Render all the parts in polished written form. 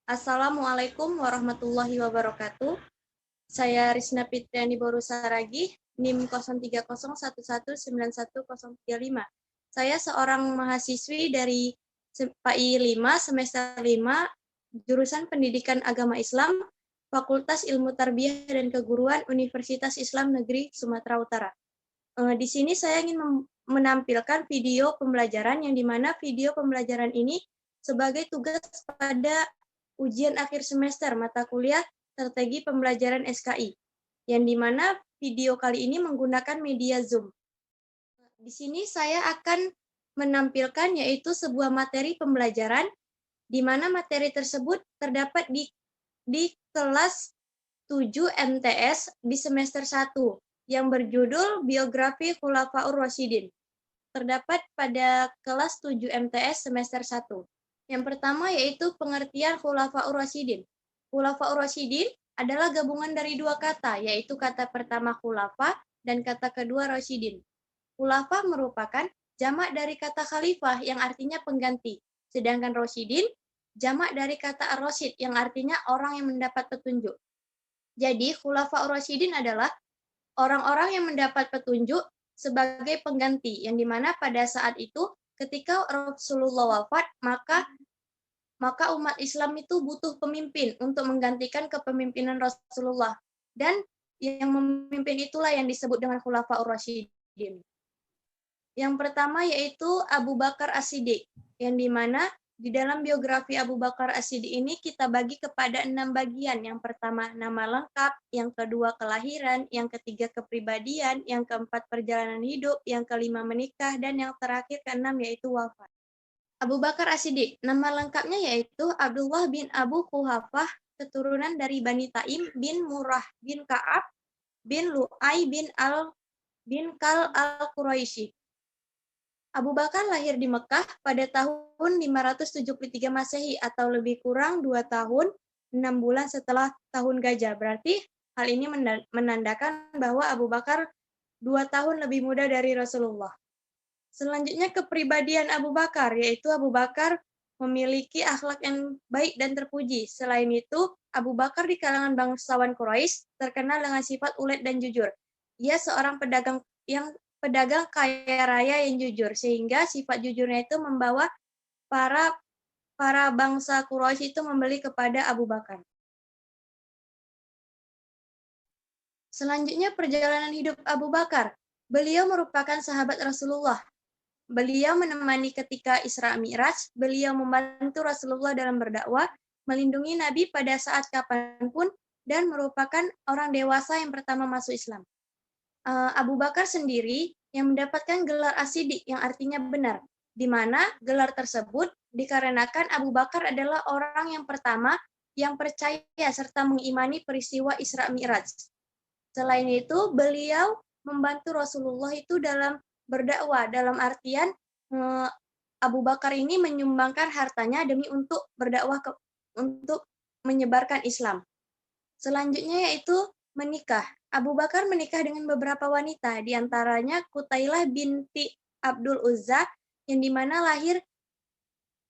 Assalamualaikum warahmatullahi wabarakatuh. Saya Risna Fitriani Borusaragi, NIM 0301191035. Saya seorang mahasiswi dari PAI 5, semester 5, jurusan Pendidikan Agama Islam, Fakultas Ilmu Tarbiyah dan Keguruan Universitas Islam Negeri Sumatera Utara. Di sini saya ingin menampilkan video pembelajaran yang dimana video pembelajaran ini sebagai tugas pada ujian akhir semester mata kuliah Strategi Pembelajaran SKI, yang dimana video kali ini menggunakan media Zoom. Di sini saya akan menampilkan yaitu sebuah materi pembelajaran, di mana materi tersebut terdapat di kelas 7 MTS di semester 1, yang berjudul Biografi Khulafaur Rasyidin. Terdapat pada kelas 7 MTS semester 1. Yang pertama yaitu pengertian Khulafaur Rasyidin. Khulafaur Rasyidin adalah gabungan dari dua kata, yaitu kata pertama khulafa dan kata kedua Rasyidin. Khulafa merupakan jamak dari kata khalifah yang artinya pengganti, sedangkan Rasyidin jamak dari kata ar-rasyid yang artinya orang yang mendapat petunjuk. Jadi, Khulafaur Rasyidin adalah orang-orang yang mendapat petunjuk sebagai pengganti, yang dimana pada saat itu ketika Rasulullah wafat, maka umat Islam itu butuh pemimpin untuk menggantikan kepemimpinan Rasulullah. Dan yang memimpin itulah yang disebut dengan Khulafaur Rasyidin. Yang pertama yaitu Abu Bakar As-Siddiq, yang dimana di dalam biografi Abu Bakar As-Siddiq ini kita bagi kepada 6 bagian. Yang pertama nama lengkap, yang kedua kelahiran, yang ketiga kepribadian, yang keempat perjalanan hidup, yang kelima menikah, dan yang terakhir keenam yaitu wafat. Abu Bakar As-Siddiq, nama lengkapnya yaitu Abdullah bin Abu Quhafah, keturunan dari Bani Taim bin Murrah bin Ka'ab bin Lu'ay bin Kal al-Quraisy. Abu Bakar lahir di Mekah pada tahun 573 Masehi atau lebih kurang 2 tahun 6 bulan setelah tahun gajah. Berarti hal ini menandakan bahwa Abu Bakar 2 tahun lebih muda dari Rasulullah. Selanjutnya kepribadian Abu Bakar, yaitu Abu Bakar memiliki akhlak yang baik dan terpuji. Selain itu, Abu Bakar di kalangan bangsawan Quraisy terkenal dengan sifat ulet dan jujur. Ia seorang pedagang kaya raya yang jujur, sehingga sifat jujurnya itu membawa para bangsa Quraisy itu membeli kepada Abu Bakar. Selanjutnya perjalanan hidup Abu Bakar. Beliau merupakan sahabat Rasulullah. Beliau menemani ketika Isra Mi'raj, beliau membantu Rasulullah dalam berdakwah, melindungi Nabi pada saat kapanpun, dan merupakan orang dewasa yang pertama masuk Islam. Abu Bakar sendiri yang mendapatkan gelar As-Siddiq yang artinya benar, di mana gelar tersebut dikarenakan Abu Bakar adalah orang yang pertama yang percaya serta mengimani peristiwa Isra Mi'raj. Selain itu, beliau membantu Rasulullah itu dalam berdakwah, dalam artian Abu Bakar ini menyumbangkan hartanya demi untuk berdakwah untuk menyebarkan Islam. Selanjutnya yaitu menikah. Abu Bakar menikah dengan beberapa wanita, di antaranya Qutailah binti Abdul Uzza, yang dimana lahir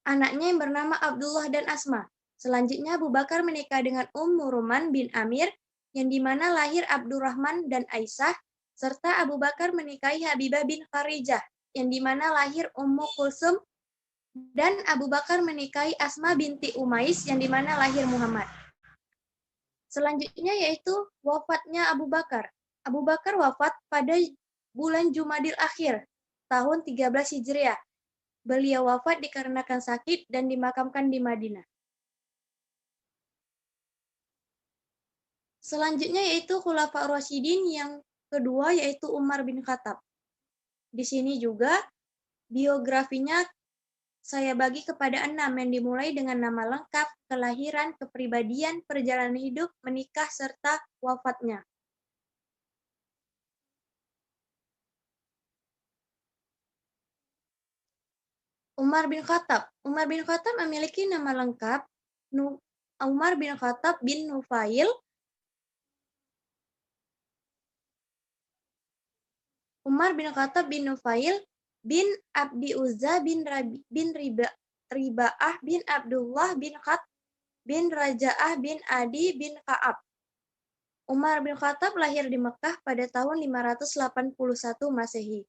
anaknya yang bernama Abdullah dan Asma. Selanjutnya Abu Bakar menikah dengan Ruman bin Amir, yang dimana lahir Abdurrahman dan Aisyah, serta Abu Bakar menikahi Habibah bin Kharijah, yang dimana lahir Ummu Kulsum, dan Abu Bakar menikahi Asma binti Umais, yang dimana lahir Muhammad. Selanjutnya yaitu wafatnya Abu Bakar. Abu Bakar wafat pada bulan Jumadil Akhir, tahun 13 Hijriah. Beliau wafat dikarenakan sakit dan dimakamkan di Madinah. Selanjutnya yaitu Khulafaur Rasyidin yang kedua yaitu Umar bin Khattab. Di sini juga biografinya saya bagi kepada 6 yang dimulai dengan nama lengkap, kelahiran, kepribadian, perjalanan hidup, menikah, serta wafatnya. Umar bin Khattab. Umar bin Khattab memiliki nama lengkap Umar bin Khattab bin Nufail. Umar bin Khattab bin Nufail bin Abdi Uzza bin Ribaah bin Abdullah bin Khat bin Raja'ah bin Adi bin Ka'ab. Umar bin Khattab lahir di Mekah pada tahun 581 Masehi.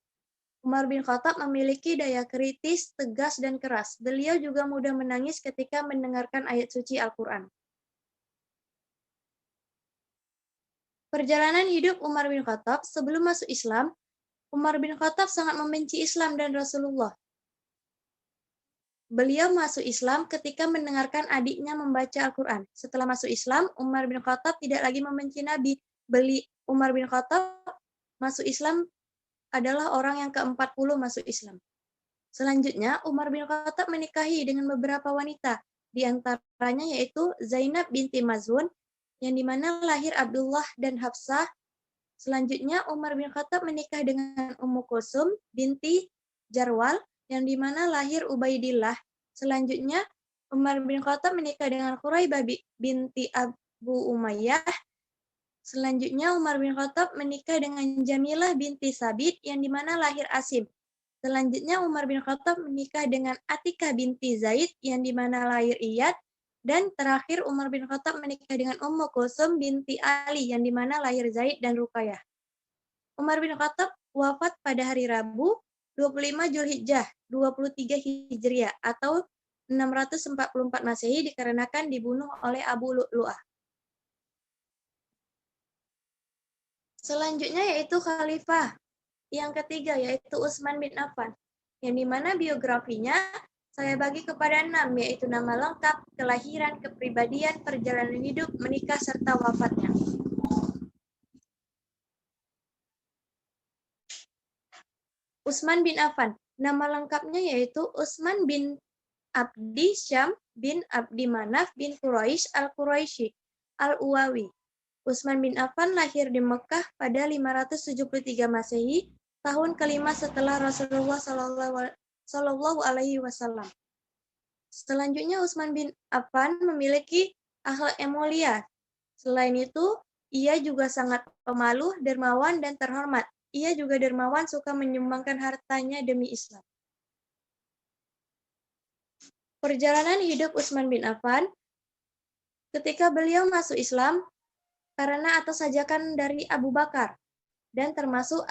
Umar bin Khattab memiliki daya kritis, tegas, dan keras. Beliau juga mudah menangis ketika mendengarkan ayat suci Al-Quran. Perjalanan hidup Umar bin Khattab sebelum masuk Islam, Umar bin Khattab sangat membenci Islam dan Rasulullah. Beliau masuk Islam ketika mendengarkan adiknya membaca Al-Quran. Setelah masuk Islam, Umar bin Khattab tidak lagi membenci Nabi. Umar bin Khattab masuk Islam adalah orang yang ke-40 masuk Islam. Selanjutnya, Umar bin Khattab menikahi dengan beberapa wanita, di antaranya yaitu Zainab binti Mazun, yang dimana lahir Abdullah dan Hafsah. Selanjutnya, Umar bin Khattab menikah dengan Ummu Kulsum binti Jarwal, yang dimana lahir Ubaidillah. Selanjutnya, Umar bin Khattab menikah dengan Quraibah binti Abu Umayyah. Selanjutnya, Umar bin Khattab menikah dengan Jamilah binti Sabit, yang dimana lahir Asim. Selanjutnya, Umar bin Khattab menikah dengan Atikah binti Zaid, yang dimana lahir Iyad. Dan terakhir, Umar bin Khattab menikah dengan Ummu Kulsum binti Ali, yang dimana lahir Zaid dan Ruqayyah. Umar bin Khattab wafat pada hari Rabu, 25 Zulhijjah, 23 Hijriah, atau 644 Masehi, dikarenakan dibunuh oleh Abu Lu'lu'ah. Selanjutnya yaitu Khalifah yang ketiga, yaitu Utsman bin Affan, yang dimana biografinya saya bagi kepada 6, yaitu nama lengkap, kelahiran, kepribadian, perjalanan hidup, menikah, serta wafatnya. Utsman bin Affan, nama lengkapnya yaitu Utsman bin Abdi Syam bin Abdi Manaf bin Quraisy al-Quraisy al-Uwawi. Utsman bin Affan lahir di Mekah pada 573 Masehi, tahun kelima setelah Rasulullah Shallallahu Alaihi Wasallam. Selanjutnya, Utsman bin Affan memiliki akhlak yang mulia. Selain itu, ia juga sangat pemalu, dermawan, dan terhormat. Ia juga dermawan, suka menyumbangkan hartanya demi Islam. Perjalanan hidup Utsman bin Affan ketika beliau masuk Islam karena atas ajakan dari Abu Bakar dan termasuk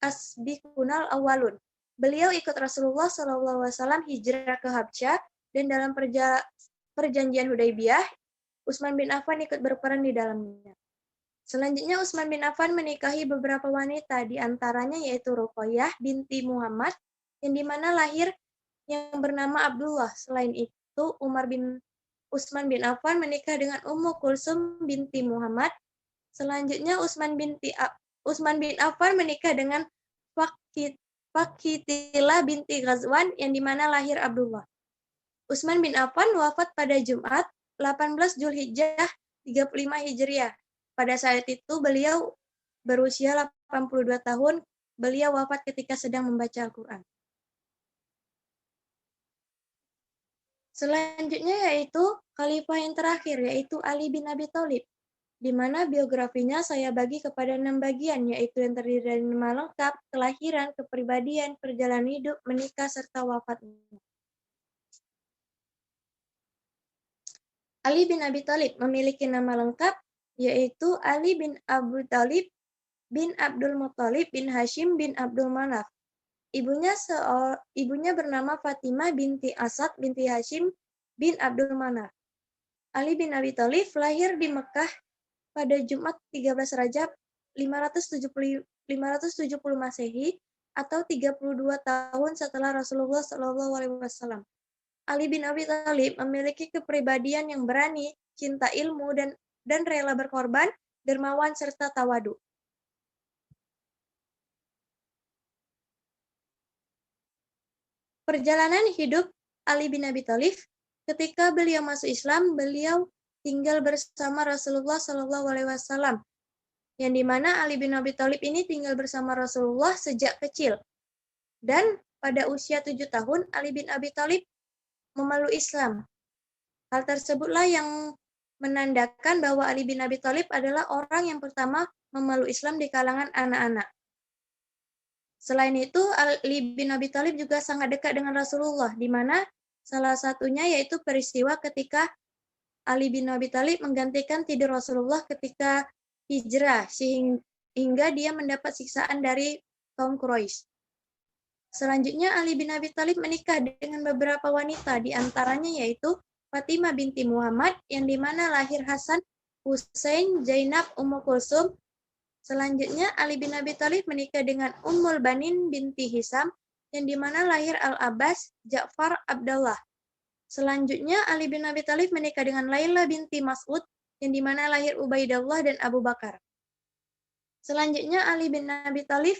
asbiqunal awalun. Beliau ikut Rasulullah SAW hijrah ke Habsyah, dan dalam perjanjian Hudaybiyah, Utsman bin Affan ikut berperan di dalamnya. Selanjutnya, Utsman bin Affan menikahi beberapa wanita, di antaranya yaitu Ruqayyah binti Muhammad, yang dimana lahir yang bernama Abdullah. Selain itu, Utsman bin Affan menikah dengan Ummu Kulsum binti Muhammad. Selanjutnya, Utsman bin Affan menikah dengan Fakhitilah binti Ghazwan, yang dimana lahir Abdullah. Utsman bin Affan wafat pada Jumat 18 Zulhijjah 35 Hijriah. Pada saat itu beliau berusia 82 tahun. Beliau wafat ketika sedang membaca Al-Quran. Selanjutnya yaitu khalifah yang terakhir, yaitu Ali bin Abi Thalib, di mana biografinya saya bagi kepada 6 bagian, yaitu yang terdiri dari nama lengkap, kelahiran, kepribadian, perjalanan hidup, menikah, serta wafatnya. Ali bin Abi Thalib memiliki nama lengkap, yaitu Ali bin Abu Thalib bin Abdul Muthalib bin Hashim bin Abdul Manaf. Ibunya bernama Fatimah binti Asad binti Hashim bin Abdul Manaf. Ali bin Abi Thalib lahir di Mekah pada Jumat 13 Rajab 570 Masehi, atau 32 tahun setelah Rasulullah SAW. Ali bin Abi Thalib memiliki kepribadian yang berani, cinta ilmu, dan rela berkorban, dermawan, serta tawadu. Perjalanan hidup Ali bin Abi Thalib ketika beliau masuk Islam, beliau tinggal bersama Rasulullah SAW, yang dimana Ali bin Abi Thalib ini tinggal bersama Rasulullah sejak kecil. Dan pada usia 7 tahun, Ali bin Abi Thalib memeluk Islam. Hal tersebutlah yang menandakan bahwa Ali bin Abi Thalib adalah orang yang pertama memeluk Islam di kalangan anak-anak. Selain itu, Ali bin Abi Thalib juga sangat dekat dengan Rasulullah, di mana salah satunya yaitu peristiwa ketika Ali bin Abi Thalib menggantikan tidur Rasulullah ketika hijrah, sehingga dia mendapat siksaan dari kaum Quraisy. Selanjutnya, Ali bin Abi Thalib menikah dengan beberapa wanita, di antaranya yaitu Fatimah binti Muhammad, yang dimana lahir Hasan, Husain, Zainab, Ummu Kulsum. Selanjutnya, Ali bin Abi Thalib menikah dengan Ummul Banin binti Hisam, yang dimana lahir Al-Abbas, Ja'far, Abdullah. Selanjutnya, Ali bin Abi Thalib menikah dengan Laila binti Mas'ud, yang dimana lahir Ubaidillah dan Abu Bakar. Selanjutnya, Ali bin Abi Thalib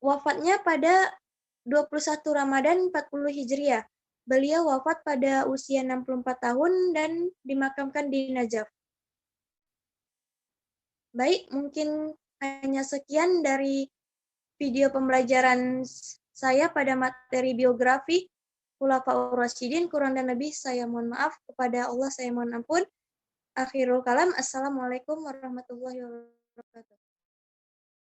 wafatnya pada 21 Ramadan 40 Hijriah. Beliau wafat pada usia 64 tahun dan dimakamkan di Najaf. Baik, mungkin hanya sekian dari video pembelajaran saya pada materi biografi Khulafaur Rasyidin. Kurang dan lebih saya mohon maaf. Kepada Allah saya mohon ampun. Akhirul kalam. Assalamualaikum warahmatullahi wabarakatuh.